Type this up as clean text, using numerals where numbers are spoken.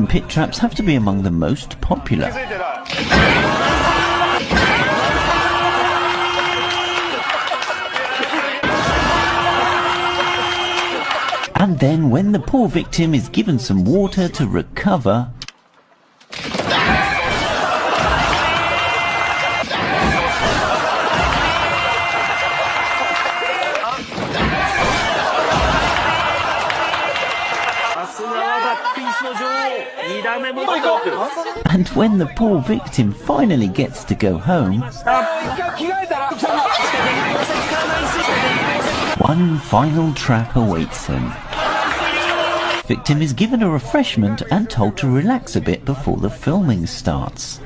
Pit traps have to be among the most popular. And then when the poor victim is given some water to recover, and when the poor victim finally gets to go home, one final trap awaits him. Victim is given a refreshment and told to relax a bit before the filming starts.